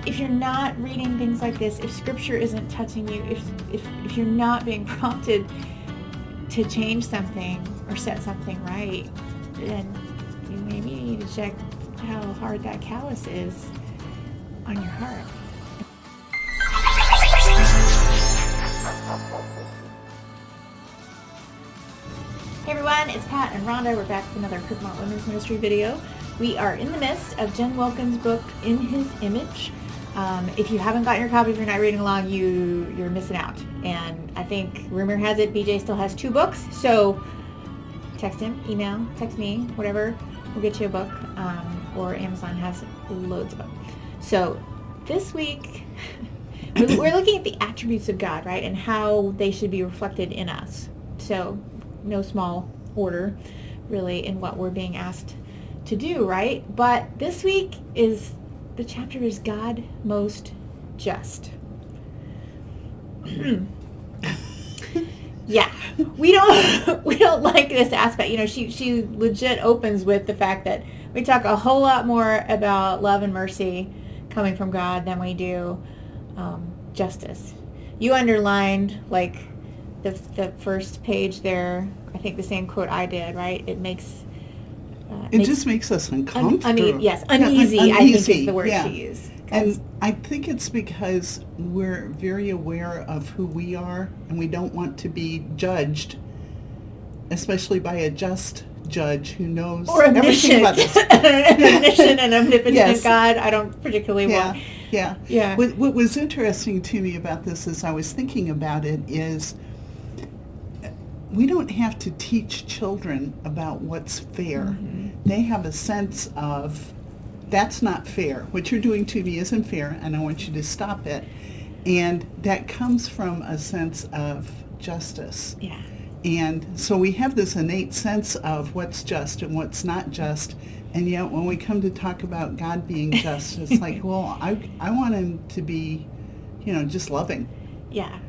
if you're not reading things like this, if Scripture isn't touching you, if you're not being prompted to change something or set something right, then you maybe need to check how hard that callus is on your heart. Hey everyone, it's Pat and Ronda. We're back with another Cookmont Women's Ministry video. We are in the midst of Jen Wilkins' book, In His Image. If you haven't gotten your copy, if you're not reading along, you're missing out. And I think rumor has it BJ still has 2 books, so text him, email, text me, whatever. We'll get you a book, or Amazon has loads of them. So this week, we're looking at the attributes of God, right, and how they should be reflected in us. So no small order, really, in what we're being asked to do, right? But this week the chapter is God Most Just. Yeah, we don't like this aspect. You know, she legit opens with the fact that we talk a whole lot more about love and mercy coming from God than we do justice. You underlined like the first page there. I think the same quote I did, right? It just makes us uncomfortable. Uneasy. I think is the word she used. And I think it's because we're very aware of who we are, and we don't want to be judged, especially by a just judge who knows everything about us. An omniscient and omnipotent God, I don't particularly want. Yeah. What was interesting to me about this as I was thinking about it is we don't have to teach children about what's fair. Mm-hmm. They have a sense of, that's not fair. What you're doing to me isn't fair, and I want you to stop it. And that comes from a sense of justice. Yeah. And so we have this innate sense of what's just and what's not just. And yet when we come to talk about God being just, it's like, well, I want him to be, just loving. Yeah.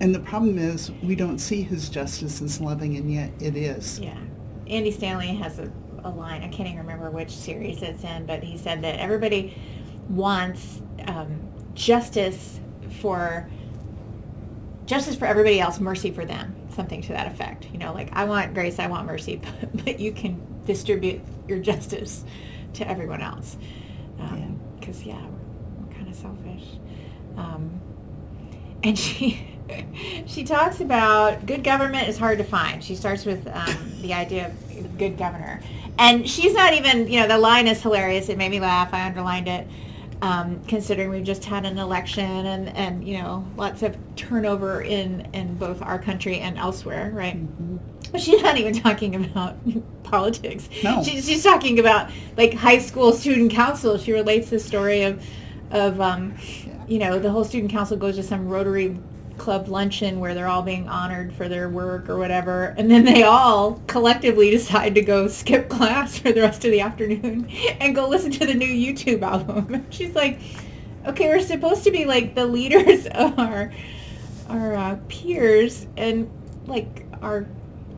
And the problem is we don't see his justice as loving, and yet it is. Yeah. Andy Stanley has a line, I can't even remember which series it's in, but he said that everybody wants justice for everybody else, mercy for them, something to that effect. Like, I want grace, I want mercy, but you can distribute your justice to everyone else. Because, we're kind of selfish. And she talks about good government is hard to find. She starts with the idea of good governor. And she's not even, the line is hilarious. It made me laugh. I underlined it, considering we've just had an election and lots of turnover in both our country and elsewhere, right? Mm-hmm. But she's not even talking about politics. No. She's talking about, like, high school student council. She relates the story of the whole student council goes to some Rotary Club luncheon where they're all being honored for their work or whatever, and then they all collectively decide to go skip class for the rest of the afternoon and go listen to the new YouTube album. She's like, okay, we're supposed to be like the leaders of our peers, and like our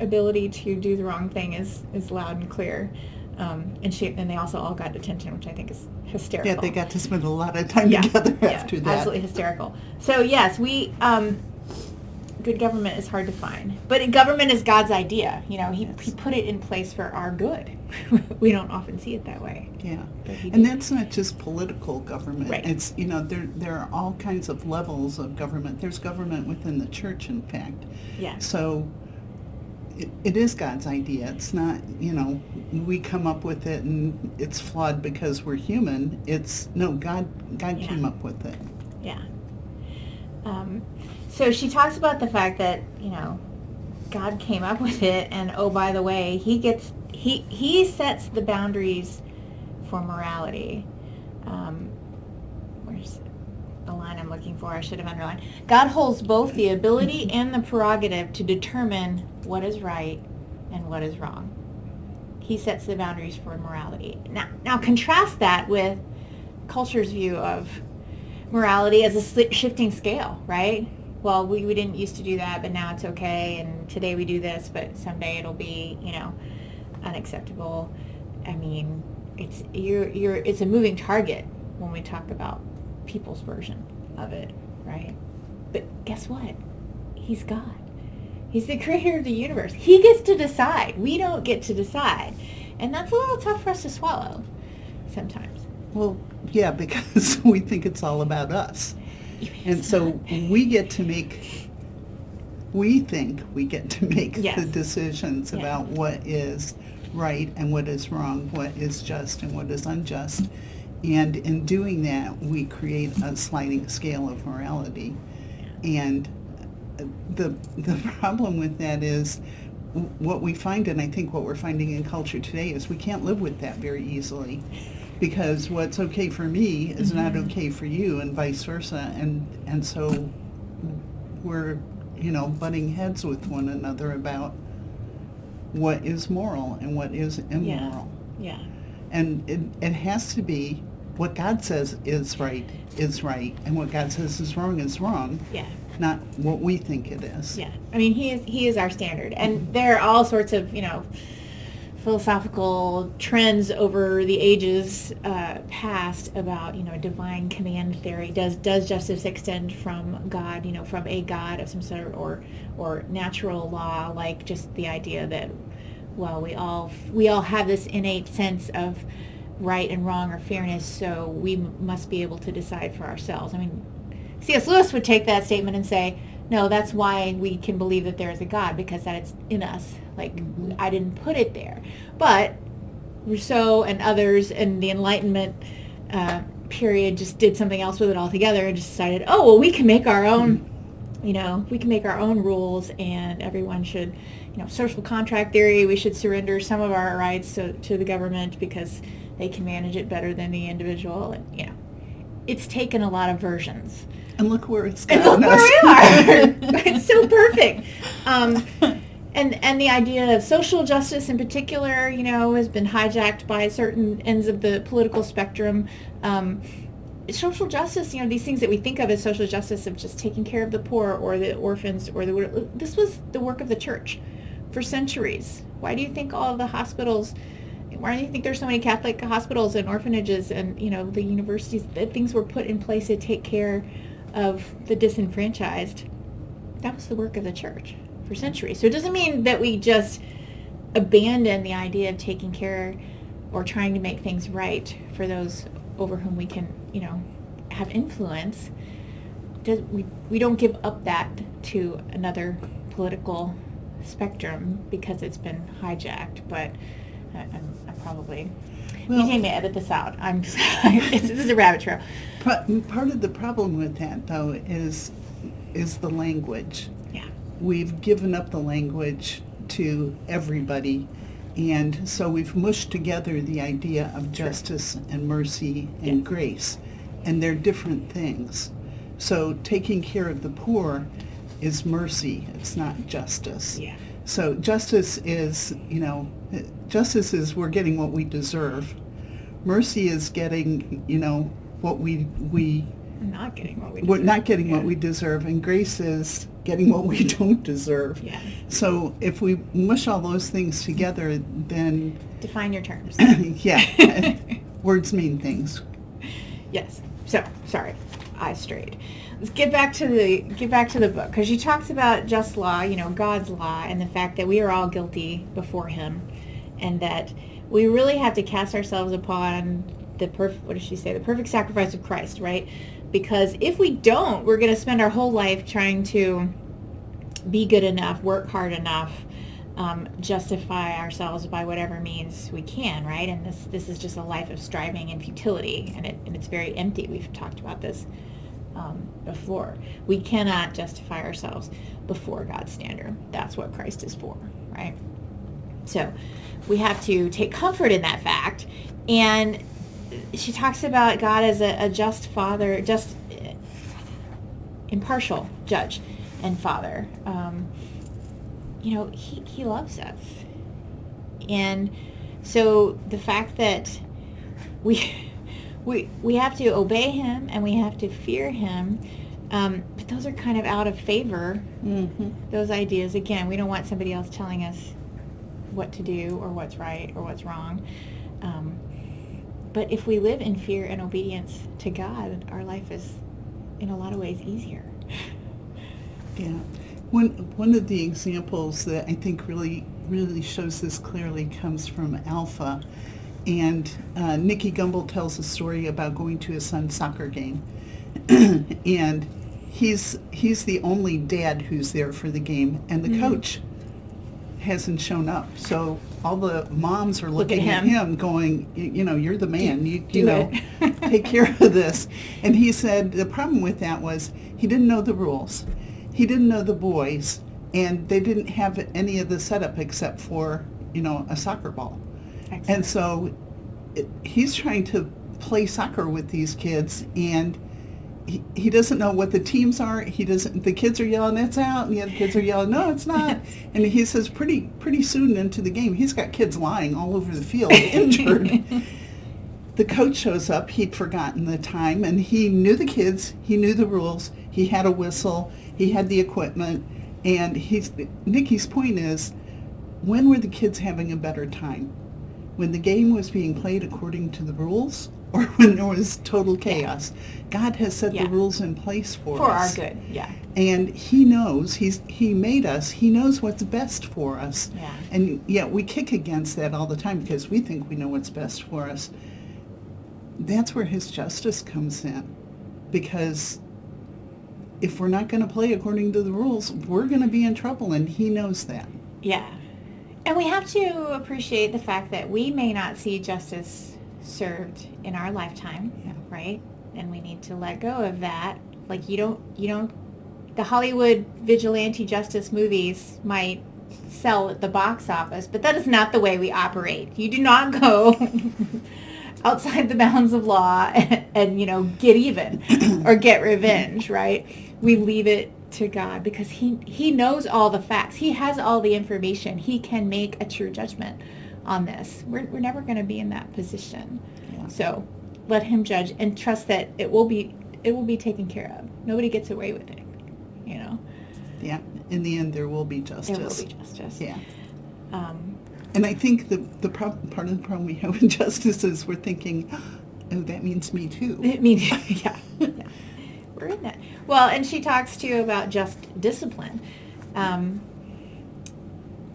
ability to do the wrong thing is loud and clear. And they also all got detention, which I think is hysterical. Yeah, they got to spend a lot of time together after that. Absolutely hysterical. So yes, good government is hard to find, but government is God's idea. He put it in place for our good. We don't often see it that way. Yeah, and that's not just political government. Right. It's there are all kinds of levels of government. There's government within the church, in fact. Yeah. So it is God's idea. It's not, we come up with it and it's flawed because we're human. God came up with it. Yeah. So she talks about the fact that, God came up with it, and oh, by the way, he sets the boundaries for morality. Where's the line I'm looking for? I should have underlined. God holds both the ability and the prerogative to determine what is right and what is wrong. He sets the boundaries for morality. Now contrast that with culture's view of morality as a shifting scale, right? Well, we didn't used to do that, but now it's okay, and today we do this, but someday it'll be, unacceptable. I mean, it's a moving target when we talk about people's version of it, right? But guess what? He's God. He's the creator of the universe. He gets to decide. We don't get to decide. And that's a little tough for us to swallow sometimes. Well, yeah, because we think it's all about us. And so we think we get to make Yes. the decisions Yeah. about what is right and what is wrong, what is just and what is unjust. And in doing that, we create a sliding scale of morality. And the problem with that is what we find, and I think what we're finding in culture today, is we can't live with that very easily, because what's okay for me is not okay for you, and vice versa. And so we're, butting heads with one another about what is moral and what is immoral. Yeah. And it has to be what God says is right, and what God says is wrong. Yeah. Not what we think it is. Yeah. I mean, he is our standard. And there are all sorts of, philosophical trends over the ages past about, divine command theory. Does justice extend from God, from a God of some sort, or natural law, like just the idea that, well, we all have this innate sense of right and wrong or fairness, so we must be able to decide for ourselves. I mean, C.S. Lewis would take that statement and say, no, that's why we can believe that there is a God, because that it's in us. Like, I didn't put it there. But Rousseau and others in the Enlightenment period just did something else with it altogether and just decided, oh, well, we can make our own, we can make our own rules, and everyone should, social contract theory, we should surrender some of our rights to the government because they can manage it better than the individual. And, it's taken a lot of versions. And look where it's And gotten look us. where we are. It's so perfect. And the idea of social justice in particular, has been hijacked by certain ends of the political spectrum. Social justice, these things that we think of as social justice, of just taking care of the poor or the orphans or this was the work of the church for centuries. Why do you think all of the hospitals, why do you think there's so many Catholic hospitals and orphanages and, the universities, that things were put in place to take care of the disenfranchised? That was the work of the church for centuries. So it doesn't mean that we just abandon the idea of taking care or trying to make things right for those over whom we can, have influence. We don't give up that to another political spectrum because it's been hijacked. But I'm probably... Well, you need me to edit this out. This is a rabbit trail. Part of the problem with that, though, is the language. Yeah. We've given up the language to everybody, and so we've mushed together the idea of justice and mercy and grace, and they're different things. So taking care of the poor is mercy. It's not justice. Yeah. So justice is, we're getting what we deserve. Mercy is getting, what we Not getting what we deserve. we're not getting what we deserve, and grace is getting what we don't deserve. Yeah. So if we mush all those things together, then Define your terms. yeah, words mean things. Yes. So, sorry, I strayed. Let's get back to the book, because she talks about just law, God's law, and the fact that we are all guilty before Him, and that we really have to cast ourselves upon the what does she say? The perfect sacrifice of Christ, right? Because if we don't, we're going to spend our whole life trying to be good enough, work hard enough, justify ourselves by whatever means we can, right? And this is just a life of striving and futility, and it's very empty. We've talked about this before. We cannot justify ourselves before God's standard. That's what Christ is for, right? So we have to take comfort in that fact. And she talks about God as a just father, just impartial judge and father. He loves us. And so the fact that we have to obey Him and we have to fear Him, but those are kind of out of favor. Mm-hmm. Those ideas, again, we don't want somebody else telling us what to do or what's right or what's wrong. But if we live in fear and obedience to God, our life is in a lot of ways easier. Yeah. One of the examples that I think really shows this clearly comes from Alpha. And Nicky Gumbel tells a story about going to his son's soccer game. And he's the only dad who's there for the game, and the coach hasn't shown up. So all the moms are looking at him going, you're the man. You know, take care of this. And he said the problem with that was he didn't know the rules. He didn't know the boys, and they didn't have any of the setup except for, a soccer ball. Excellent. And so he's trying to play soccer with these kids, and he doesn't know what the teams are. The kids are yelling, it's out, and the other kids are yelling, no, it's not. And he says pretty soon into the game, he's got kids lying all over the field, injured. The coach shows up. He'd forgotten the time, and he knew the kids. He knew the rules. He had a whistle. He had the equipment. And Nikki's point is, when were the kids having a better time? When the game was being played according to the rules, or when there was total chaos? God has set the rules in place for us. For our good, yeah. And he knows, he made us, he knows what's best for us. Yeah. And yet we kick against that all the time because we think we know what's best for us. That's where his justice comes in. Because if we're not going to play according to the rules, we're going to be in trouble, and he knows that. Yeah. And we have to appreciate the fact that we may not see justice served in our lifetime, right? And we need to let go of that. Like you don't, the Hollywood vigilante justice movies might sell at the box office, but that is not the way we operate. You do not go outside the bounds of law and get even or get revenge, right? We leave it to God because he knows all the facts. He has all the information. He can make a true judgment on this. We're never going to be in that position. Yeah. So let him judge and trust that it will be taken care of. Nobody gets away with it, Yeah. In the end, there will be justice. There will be justice. Yeah. And I think the part of the problem we have in justice is we're thinking, oh, that means me too. It means, yeah. We're in that. Well, and she talks too about just discipline.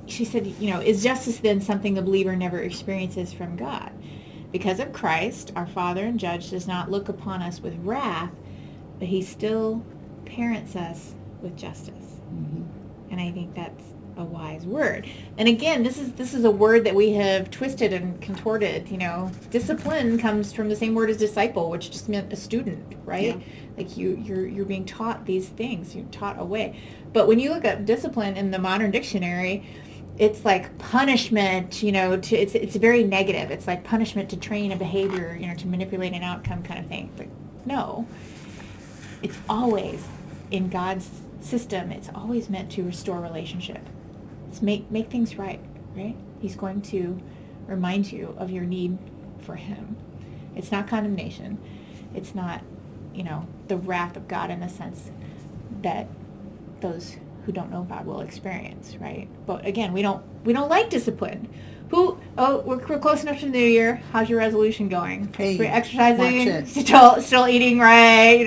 She said, is justice then something the believer never experiences from God? Because of Christ, our Father and Judge does not look upon us with wrath, but he still parents us with justice. Mm-hmm. And I think that's a wise word. And again, this is a word that we have twisted and contorted. Discipline comes from the same word as disciple, which just meant a student, right? Yeah. Like you're being taught these things. You're taught a way. But when you look up discipline in the modern dictionary, it's like punishment. It's very negative. It's like punishment to train a behavior, to manipulate an outcome, kind of thing. But no, it's always in God's system. It's always meant to restore relationship. It's make things right? He's going to remind you of your need for him. It's not condemnation. It's not, the wrath of God in the sense that those who don't know God will experience, right? But again, we don't like discipline. We're close enough to the new year. How's your resolution going? Hey, we're exercising, still eating right,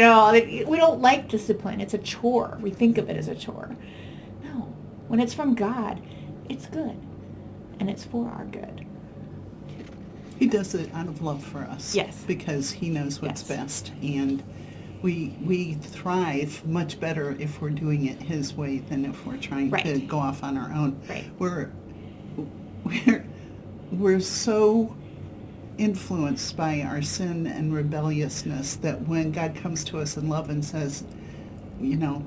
we don't like discipline. It's a chore. We think of it as a chore. No. When it's from God, it's good. And it's for our good. He does it out of love for us. Yes. Because he knows what's best. And we thrive much better if we're doing it his way than if we're trying to go off on our own. Right. We're so influenced by our sin and rebelliousness that when God comes to us in love and says, no,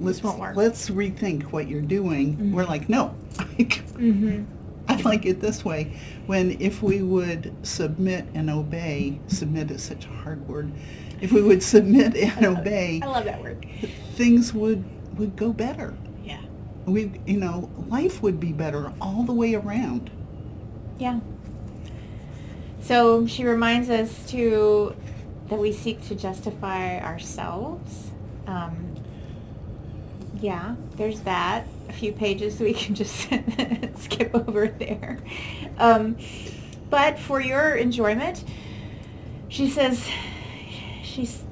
let's rethink what you're doing, mm-hmm. We're like, no, mm-hmm. I like it this way. When if we would submit and obey, submit is such a hard word, if we would submit and obey, I love that word, things would go better. Yeah. Life would be better all the way around. Yeah. So she reminds us too that we seek to justify ourselves. There's that. A few pages we can just skip over there. But for your enjoyment, she says, she's,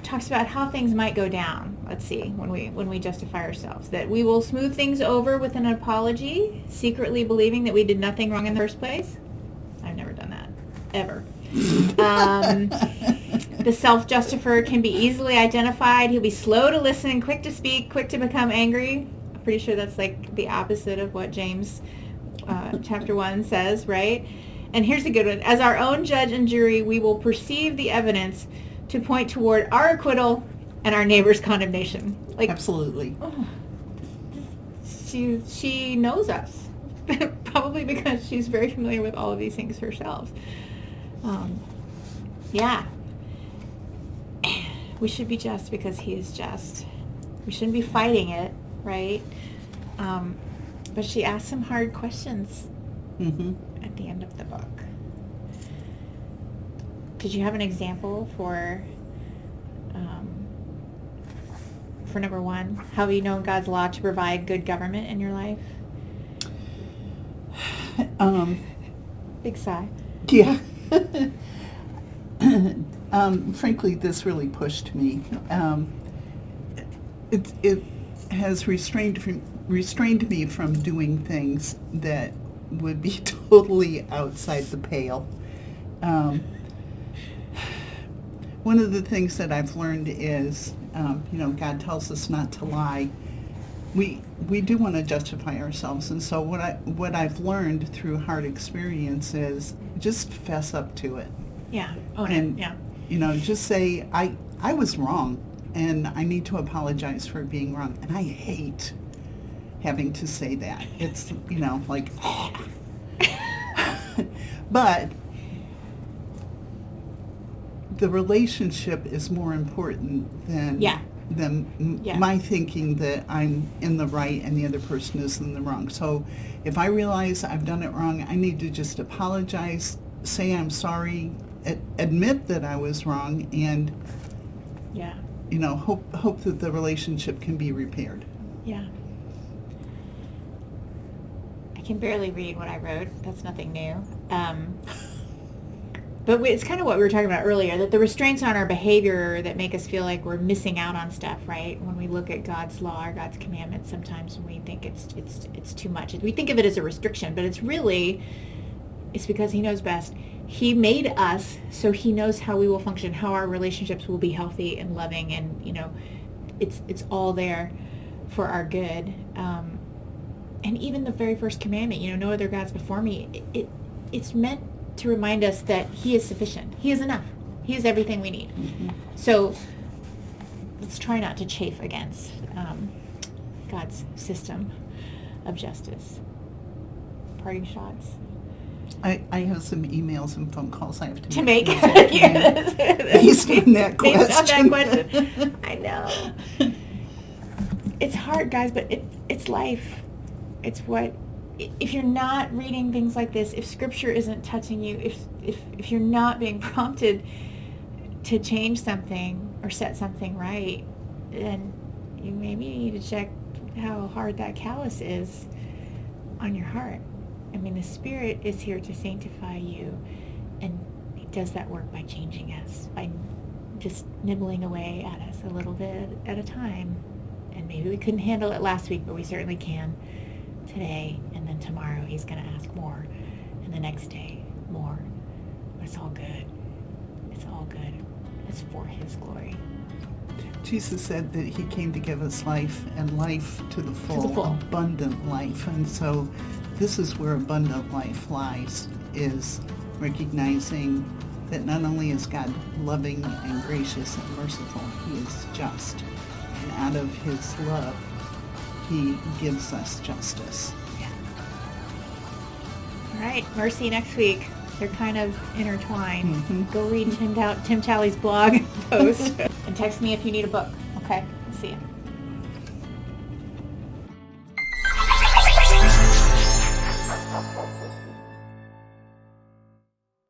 talks about how things might go down. Let's see, when we justify ourselves, that we will smooth things over with an apology, secretly believing that we did nothing wrong in the first place. I've never done that, ever. The self-justifier can be easily identified. He'll be slow to listen and quick to speak, quick to become angry. I'm pretty sure that's like the opposite of what James chapter 1 says, right? And here's a good one. As our own judge and jury, we will perceive the evidence to point toward our acquittal and our neighbor's condemnation. Like, absolutely. Oh, she knows us, probably because she's very familiar with all of these things herself. Yeah. We should be just because he is just. We shouldn't be fighting it, right? But she asks some hard questions at the end of the book. Did you have an example for number 1? How have you known God's law to provide good government in your life? Big sigh. Yeah. Frankly, this really pushed me. It has restrained me from doing things that would be totally outside the pale. One of the things that I've learned is, God tells us not to lie. We do want to justify ourselves, and so what I've learned through hard experience is just fess up to it. Yeah. Own it. Yeah. Just say I was wrong, and I need to apologize for being wrong. And I hate having to say that. It's like, but the relationship is more important than my thinking that I'm in the right and the other person is in the wrong. So if I realize I've done it wrong, I need to just apologize, say I'm sorry, admit that I was wrong, and hope that the relationship can be repaired. Yeah. I can barely read what I wrote. That's nothing new. But it's kind of what we were talking about earlier, that the restraints on our behavior that make us feel like we're missing out on stuff, right? When we look at God's law or God's commandments, sometimes we think it's too much. We think of it as a restriction, but it's because he knows best. He made us, so he knows how we will function, how our relationships will be healthy and loving, and it's all there for our good. And even the very first commandment, no other gods before me, it's meant to remind us that he is sufficient. He is enough. He is everything we need. Mm-hmm. So let's try not to chafe against God's system of justice. Parting shots. I have some emails and phone calls I have to make. Based on that question. I know. It's hard, guys, but it's life. It's what... If you're not reading things like this, if Scripture isn't touching you, if you're not being prompted to change something or set something right, then you maybe need to check how hard that callus is on your heart. I mean, the Spirit is here to sanctify you, and he does that work by changing us, by just nibbling away at us a little bit at a time. And maybe we couldn't handle it last week, but we certainly can today, and then tomorrow he's going to ask more, and the next day more. It's all good. It's all good. It's for his glory. Jesus said that he came to give us life, and life to the full. Abundant life. And so this is where abundant life lies, is recognizing that not only is God loving and gracious and merciful, he is just. And out of his love, he gives us justice. Yeah. All right, mercy next week. They're kind of intertwined. Mm-hmm. Go read Tim Talley's blog post and text me if you need a book. Okay, see you.